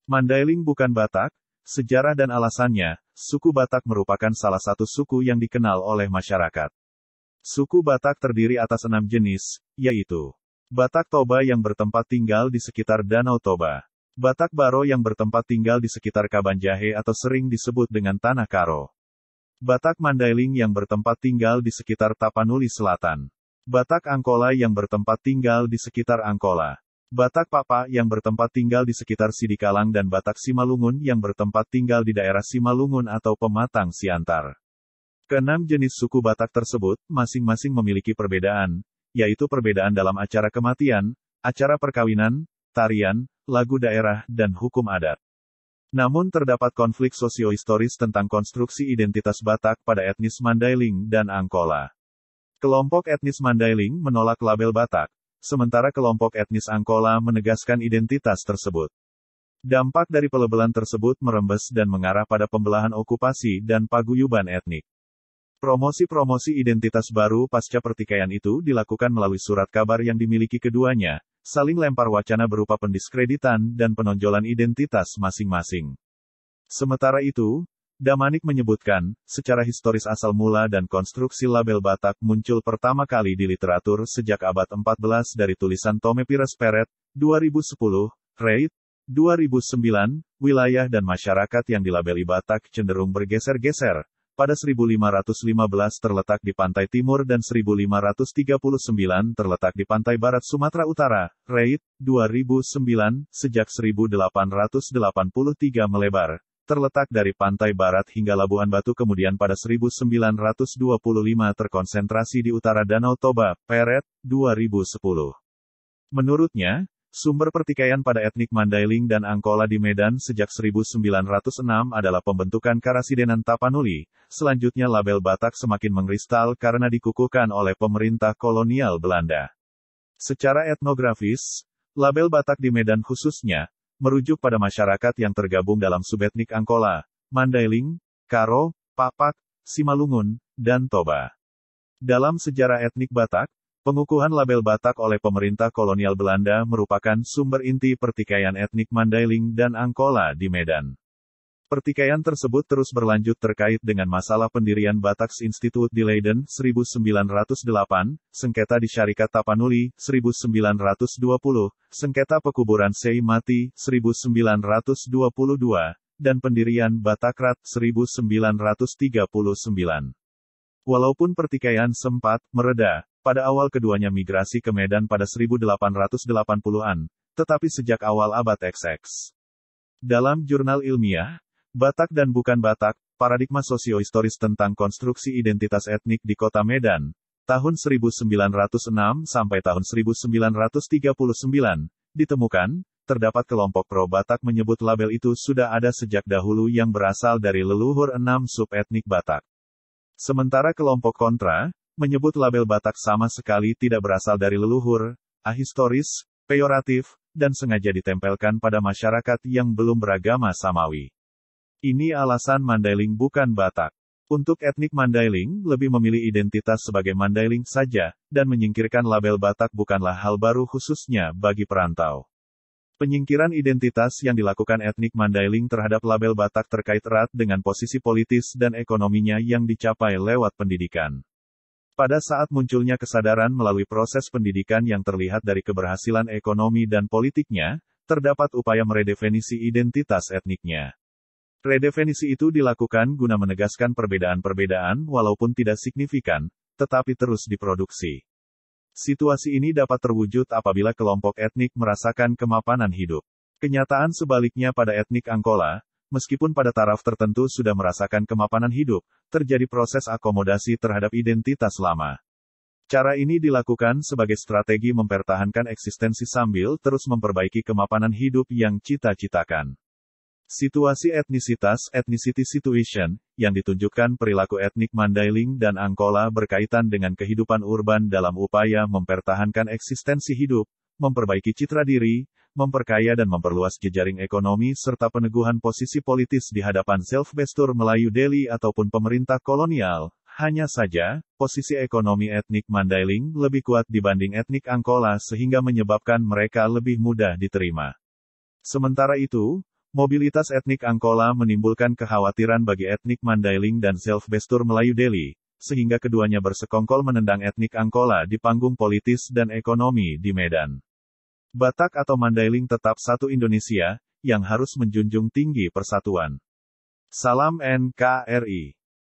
Mandailing bukan Batak, sejarah dan alasannya, suku Batak merupakan salah satu suku yang dikenal oleh masyarakat. Suku Batak terdiri atas 6 jenis, yaitu Batak Toba yang bertempat tinggal di sekitar Danau Toba, Batak Baro yang bertempat tinggal di sekitar Kabanjahe atau sering disebut dengan Tanah Karo, Batak Mandailing yang bertempat tinggal di sekitar Tapanuli Selatan, Batak Angkola yang bertempat tinggal di sekitar Angkola, Batak Papa yang bertempat tinggal di sekitar Sidikalang dan Batak Simalungun yang bertempat tinggal di daerah Simalungun atau Pematang Siantar. Keenam jenis suku Batak tersebut, masing-masing memiliki perbedaan, yaitu perbedaan dalam acara kematian, acara perkawinan, tarian, lagu daerah, dan hukum adat. Namun terdapat konflik sosio-historis tentang konstruksi identitas Batak pada etnis Mandailing dan Angkola. Kelompok etnis Mandailing menolak label Batak, sementara kelompok etnis Angkola menegaskan identitas tersebut. Dampak dari pelebelan tersebut merembes dan mengarah pada pembelahan okupasi dan paguyuban etnik. Promosi-promosi identitas baru pasca pertikaian itu dilakukan melalui surat kabar yang dimiliki keduanya, saling lempar wacana berupa pendiskreditan dan penonjolan identitas masing-masing. Sementara itu, Damanik menyebutkan, secara historis asal mula dan konstruksi label Batak muncul pertama kali di literatur sejak abad 14 dari tulisan Tome Pires Peret, 2010, Reid, 2009, wilayah dan masyarakat yang dilabeli Batak cenderung bergeser-geser. Pada 1515 terletak di pantai timur dan 1539 terletak di pantai barat Sumatera Utara, Reid, 2009, sejak 1883 melebar. Terletak dari pantai barat hingga Labuhan Batu kemudian pada 1925 terkonsentrasi di utara Danau Toba, Peret, 2010. Menurutnya, sumber pertikaian pada etnik Mandailing dan Angkola di Medan sejak 1906 adalah pembentukan Karasidenan Tapanuli. Selanjutnya label Batak semakin mengkristal karena dikukuhkan oleh pemerintah kolonial Belanda. Secara etnografis, label Batak di Medan khususnya, merujuk pada masyarakat yang tergabung dalam subetnik Angkola, Mandailing, Karo, Papak, Simalungun, dan Toba. Dalam sejarah etnik Batak, pengukuhan label Batak oleh pemerintah kolonial Belanda merupakan sumber inti pertikaian etnik Mandailing dan Angkola di Medan. Pertikaian tersebut terus berlanjut terkait dengan masalah pendirian Batak's Institute di Leiden, 1908, sengketa di Syarikat Tapanuli, 1920, sengketa pekuburan Sei Mati, 1922, dan pendirian Batakrat, 1939. Walaupun pertikaian sempat mereda, pada awal keduanya migrasi ke Medan pada 1880-an, tetapi sejak awal abad XX. Dalam jurnal ilmiah, Batak dan bukan Batak, paradigma sosio-historis tentang konstruksi identitas etnik di kota Medan, tahun 1906 sampai tahun 1939, ditemukan, terdapat kelompok pro-Batak menyebut label itu sudah ada sejak dahulu yang berasal dari leluhur 6 sub-etnik Batak. Sementara kelompok kontra, menyebut label Batak sama sekali tidak berasal dari leluhur, ahistoris, peyoratif, dan sengaja ditempelkan pada masyarakat yang belum beragama Samawi. Ini alasan Mandailing bukan Batak. Untuk etnik Mandailing, lebih memilih identitas sebagai Mandailing saja, dan menyingkirkan label Batak bukanlah hal baru khususnya bagi perantau. Penyingkiran identitas yang dilakukan etnik Mandailing terhadap label Batak terkait erat dengan posisi politis dan ekonominya yang dicapai lewat pendidikan. Pada saat munculnya kesadaran melalui proses pendidikan yang terlihat dari keberhasilan ekonomi dan politiknya, terdapat upaya meredefinisi identitas etniknya. Redefinisi itu dilakukan guna menegaskan perbedaan-perbedaan walaupun tidak signifikan, tetapi terus diproduksi. Situasi ini dapat terwujud apabila kelompok etnik merasakan kemapanan hidup. Kenyataan sebaliknya pada etnik Angkola, meskipun pada taraf tertentu sudah merasakan kemapanan hidup, terjadi proses akomodasi terhadap identitas lama. Cara ini dilakukan sebagai strategi mempertahankan eksistensi sambil terus memperbaiki kemapanan hidup yang cita-citakan. Situasi etnisitas, ethnicity situation, yang ditunjukkan perilaku etnik Mandailing dan Angkola berkaitan dengan kehidupan urban dalam upaya mempertahankan eksistensi hidup, memperbaiki citra diri, memperkaya dan memperluas jejaring ekonomi serta peneguhan posisi politis di hadapan Self-Bestur Melayu Delhi ataupun pemerintah kolonial. Hanya saja, posisi ekonomi etnik Mandailing lebih kuat dibanding etnik Angkola sehingga menyebabkan mereka lebih mudah diterima. Sementara itu, Mobilitas etnik Angkola menimbulkan kekhawatiran bagi etnik Mandailing dan Self-Bestur Melayu Deli, sehingga keduanya bersekongkol menendang etnik Angkola di panggung politis dan ekonomi di Medan. Batak atau Mandailing tetap satu Indonesia, yang harus menjunjung tinggi persatuan. Salam NKRI.